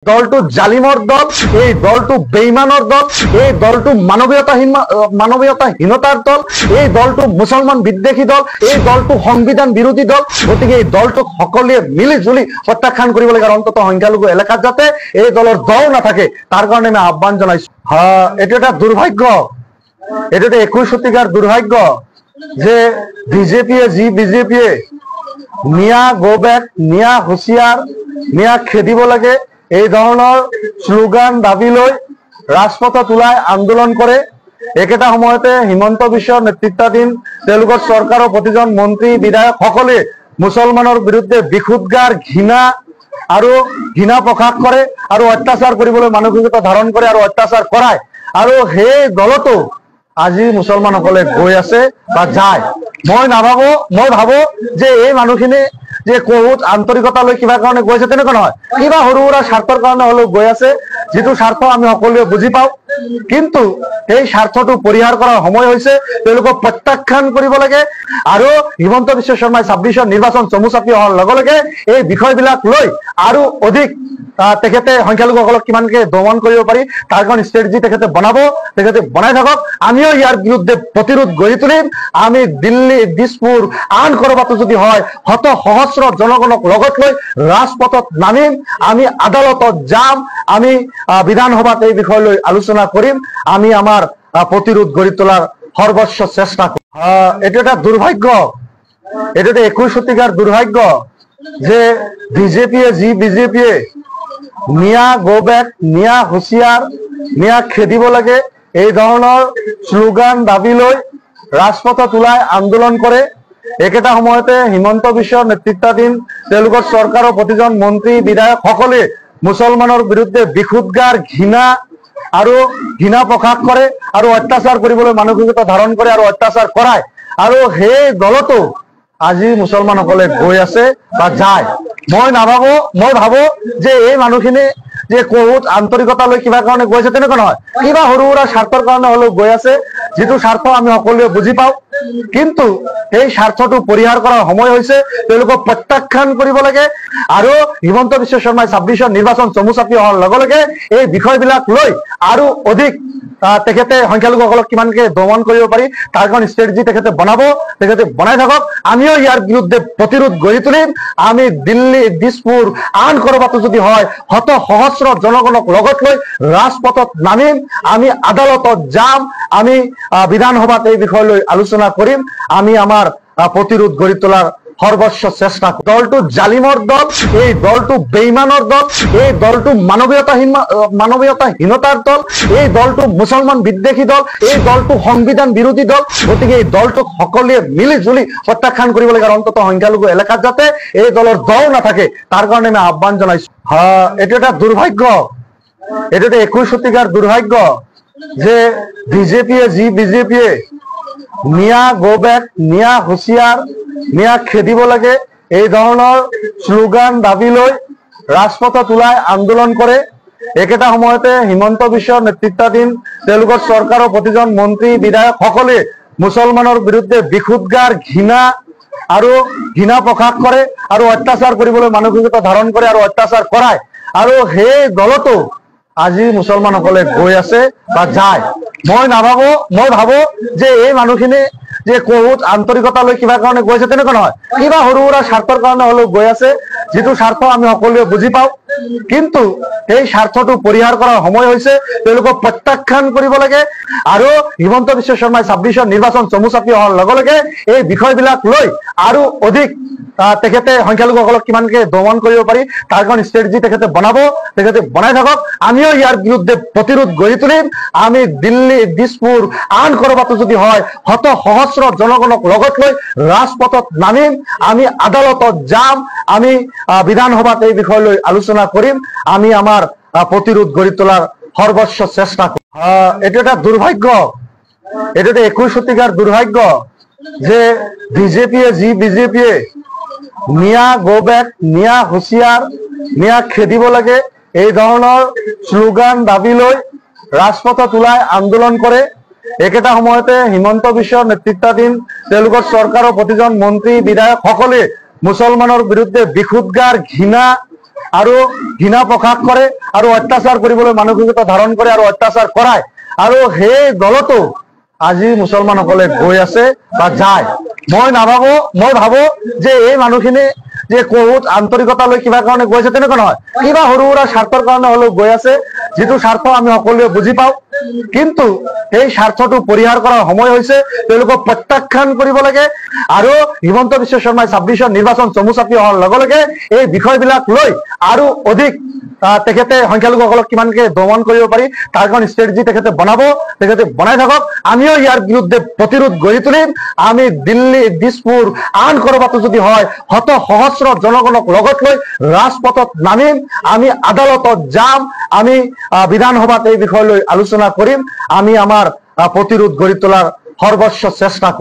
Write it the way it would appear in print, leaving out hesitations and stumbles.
দলটো জালিমৰ দল, এই দলটো বেইমানৰ দল, এই দলটো মানৱীয়তাহীনতাৰ দল, এই দলটো মুছলমান বিদ্বেষী দল, এই দলটো সংবিধান বিৰোধী দল। গতিকে এই দলটোক সকলোৱে মিলি জুলি প্ৰত্যাখ্যান কৰিব লাগে আৰু অন্তত সংখ্যালঘু এলেকাত যাতে এই দলৰ দল নাথাকে তাৰ কাৰণে আমি আহ্বান জনাইছো। এইটো এটা দুৰ্ভাগ্য, এইটো 21 শতিকাৰ দুৰ্ভাগ্য যে বিজেপিয়ে মিয়া গো বেক, মিয়া হুঁচিয়াৰ, মিয়া খেদিব লাগে এই ধৰণৰ শ্লোগান দাবী লৈ ৰাজপথত ওলাই আন্দোলন কৰে। একেটা সময়তে হিমন্ত বিশ্বৰ নেতৃত্বাধীন তেওঁলোকৰ চৰকাৰৰ প্ৰতিজন মন্ত্ৰী বিধায়ক সকলে মুছলমানৰ বিৰুদ্ধে বিক্ষুব্ধ ঘৃণা প্ৰকাশ কৰে আৰু অত্যাচাৰ কৰিবলৈ মানসিকতা ধাৰণ কৰে আৰু অত্যাচাৰ কৰায়। আৰু সেই দলতো আজি মুছলমানসকলে গৈ আছে বা যায়। মই ভাবো যে এই মানুহখিনি যে বহুত আন্তৰিকতা লৈ কিবা কাৰণে গৈছে তেনেকুৱা নহয়, কিবা সৰু সুৰা স্বাৰ্থৰ কাৰণে হলেও গৈ আছে, যিটো স্বাৰ্থ আমি সকলোৱে বুজি পাওঁ। কিন্তু এই স্বাৰ্থটো পৰিহাৰ কৰাৰ সময় হৈছে, তেওঁলোকক প্ৰত্যাখ্যান কৰিব লাগে আৰু হিমন্ত বিশ্ব শৰ্মাই 26ৰ নিৰ্বাচন চমু চাপি অহাৰ লগে লগে এই বিষয়বিলাক লৈ আৰু অধিক তেখেতে সংখ্যালঘুসকলক কিমানকে দমন কৰিব পাৰি তাৰ কাৰণে ষ্ট্ৰেটেজি তেখেতে বনাই থাকক। আমিও ইয়াৰ বিৰুদ্ধে প্ৰতিৰোধ গঢ়ি তুলিম। আমি দিল্লী, দিছপুৰ, আন কৰবাতো যদি হয় শত সহস্ৰ জনগণক লগত লৈ ৰাজপথত নামিম, আমি আদালতত যাম, আমি বিধানসভাত এই বিষয় লৈ আলোচনা কৰিম, আমি আমাৰ প্ৰতিৰোধ গঢ়ি তোলাৰ সৰ্বস্ব চেষ্টা কৰিম। এইটো এটা দুৰ্ভাগ্য, এইটো 21 শতিকাৰ দুৰ্ভাগ্য যে বিজেপিয়ে মিয়া গো বেক, মিয়া হুঁচিয়াৰ, মিয়া খেদিব লাগে এই ধৰণৰ শ্লোগান দাবী লৈ ৰাজপথত ওলাই আন্দোলন কৰে। একেটা সময়তে হিমন্ত বিশ্বৰ নেতৃত্বাধীন তেওঁলোকৰ চৰকাৰৰ প্ৰতিজন মন্ত্ৰী বিধায়ক সকলে মুছলমানৰ বিৰুদ্ধে বিক্ষুব্ধ ঘৃণা প্ৰকাশ কৰে আৰু অত্যাচাৰ কৰিবলৈ মানসিকতা ধাৰণ কৰে আৰু অত্যাচাৰ কৰায়। আৰু সেই দলতো আজি মুছলমানসকলে গৈ আছে বা যায়। মই ভাবো যে এই মানুহখিনি যে বহুত আন্তৰিকতা লৈ কিবা কাৰণে গৈছে তেনেকুৱা নহয়, কিবা সৰু সুৰা স্বাৰ্থৰ কাৰণে হলেও গৈ আছে, যিটো স্বাৰ্থ আমি সকলোৱে বুজি পাওঁ। কিন্তু এই স্বাৰ্থটো পৰিহাৰ কৰাৰ সময় হৈছে, তেওঁলোকক প্ৰত্যাখ্যান কৰিব লাগে আৰু হিমন্ত বিশ্ব শৰ্মাই 26ৰ নিৰ্বাচন চমু চাপি অহাৰ লগে লগে এই বিষয়বিলাক লৈ আৰু অধিক তেখেতে সংখ্যালঘুসকলক কিমানকে দমন কৰিব পাৰি তাৰ কাৰণে ষ্ট্ৰেটেজি তেখেতে বনাই থাকক। আমিও ইয়াৰ বিৰুদ্ধে প্ৰতিৰোধ গঢ়ি তুলিম। আমি দিল্লী, দিছপুৰ, আন কৰবাতো যদি হয় শত সহস্ৰ জনগণক লগত লৈ ৰাজপথত নামিম, আমি আদালতত যাম, আমি বিধানসভাত এই বিষয় লৈ আলোচনা কৰিম, আমি আমাৰ প্ৰতিৰোধ গঢ়ি তোলাৰ সৰ্বস্ব চেষ্টা কৰিম। দলটো জালিমৰ দল, এই দলটো বেইমানৰ দল, এই দলটো মানৱীয়তাহীনতাৰ দল, এই দলটো মুছলমান বিদ্বেষী দল, এই দলটো সংবিধান বিৰোধী দল। গতিকে এই দলটোক সকলোৱে মিলি জুলি প্ৰত্যাখ্যান কৰিব লাগে আৰু অন্তত সংখ্যালঘু এলেকাত যাতে এই দলৰ দল নাথাকে তাৰ কাৰণে আমি আহ্বান জনাইছো। এইটো এটা দুৰ্ভাগ্য, এইটো 21 শতিকাৰ দুৰ্ভাগ্য যে বিজেপিয়ে মিয়া গো বেক, মিয়া হুঁচিয়াৰ, মিয়া খেদিব লাগে এই ধৰণৰ শ্লোগান দাবী লৈ ৰাজপথত ওলাই আন্দোলন কৰে। একেটা সময়তে হিমন্ত বিশ্বৰ নেতৃত্বাধীন তেওঁলোকৰ চৰকাৰৰ প্ৰতিজন মন্ত্ৰী বিধায়ক সকলে মুছলমানৰ বিৰুদ্ধে বিক্ষুব্ধ ঘৃণা প্ৰকাশ কৰে আৰু অত্যাচাৰ কৰিবলৈ মানসিকতা ধাৰণ কৰে আৰু অত্যাচাৰ কৰায়। আৰু সেই দলতো আজি মুছলমানসকলে গৈ আছে বা যায়। মই ভাবো যে এই মানুহখিনি যে বহুত আন্তৰিকতা লৈ কিবা কাৰণে গৈছে তেনেকুৱা নহয়, কিবা সৰু সুৰা স্বাৰ্থৰ কাৰণে হলেও গৈ আছে, যিটো স্বাৰ্থ আমি সকলোৱে বুজি পাওঁ। কিন্তু এই স্বাৰ্থটো পৰিহাৰ কৰাৰ সময় হৈছে, তেওঁলোকক প্ৰত্যাখ্যান কৰিব লাগে আৰু হিমন্ত বিশ্ব শৰ্মাই 26ৰ নিৰ্বাচন চমু চাপি অহাৰ লগে লগে এই বিষয়বিলাক লৈ আৰু অধিক তেখেতে সংখ্যালঘুসকলক কিমানকে দমন কৰিব পাৰি তাৰ কাৰণে ষ্ট্ৰেটেজি তেখেতে বনাই থাকক। আমিও ইয়াৰ বিৰুদ্ধে প্ৰতিৰোধ গঢ়ি তুলিম। আমি দিল্লী, দিছপুৰ, আন কৰবাতো যদি হয় শত সহস্ৰ জনগণক লগত লৈ ৰাজপথত নামিম, আমি আদালতত যাম, আমি বিধানসভাত এই বিষয় লৈ আলোচনা কৰিম, আমি আমাৰ প্ৰতিৰোধ গঢ়ি তোলাৰ সৰ্বস্ব চেষ্টা কৰিম। এইটো এটা দুৰ্ভাগ্য, এইটো 21 শতিকাৰ দুৰ্ভাগ্য যে বিজেপিয়ে মিয়া গো বেক, মিয়া হুঁচিয়াৰ, মিয়া খেদিব লাগে এই ধৰণৰ শ্লোগান দাবী লৈ ৰাজপথত ওলাই আন্দোলন কৰে। একেটা সময়তে হিমন্ত বিশ্বৰ নেতৃত্বাধীন তেওঁলোকৰ চৰকাৰৰ প্ৰতিজন মন্ত্ৰী বিধায়ক সকলে মুছলমানৰ বিৰুদ্ধে বিক্ষুব্ধ আৰু ঘৃণা প্ৰকাশ কৰে আৰু অত্যাচাৰ কৰিবলৈ মানসিকতা ধাৰণ কৰে আৰু অত্যাচাৰ কৰায় আৰু সেই দলতো আজি মুছলমানসকলে গৈ আছে বা যায়। মই ভাবো যে এই মানুহখিনি যে বহুত আন্তৰিকতা লৈ কিবা কাৰণে গৈ আছে তেনেকুৱা নহয়, কিবা সৰু সুৰা স্বাৰ্থৰ কাৰণে হলেও গৈ আছে, যিটো স্বাৰ্থ আমি সকলোৱে বুজি পাওঁ। কিন্তু এই স্বাৰ্থটো পৰিহাৰ কৰাৰ সময় হৈছে, তেওঁলোকক প্ৰত্যাখ্যান কৰিব লাগে আৰু হিমন্ত বিশ্ব শৰ্মাই 26ৰ নিৰ্বাচন চমু চাপি অহাৰ লগে লগে এই বিষয়বিলাক লৈ আৰু অধিক তেখেতে সংখ্যালঘুসকলক কিমানকে দমন কৰিব পাৰি তাৰ কাৰণে ষ্ট্ৰেটেজি তেখেতে বনাই থাকক। আমিও ইয়াৰ বিৰুদ্ধে প্ৰতিৰোধ গঢ়ি তুলিম। আমি দিল্লী, দিছপুৰ, আন কৰবাতো যদি হয় শত সহস্ৰ জনগণক লগত লৈ ৰাজপথত নামিম, আমি আদালতত যাম, আমি বিধানসভাত এই বিষয় লৈ আলোচনা কৰিম, আমি আমাৰ প্ৰতিৰোধ গঢ়ি তোলাৰ সৰ্বস্ব চেষ্টা কৰিম।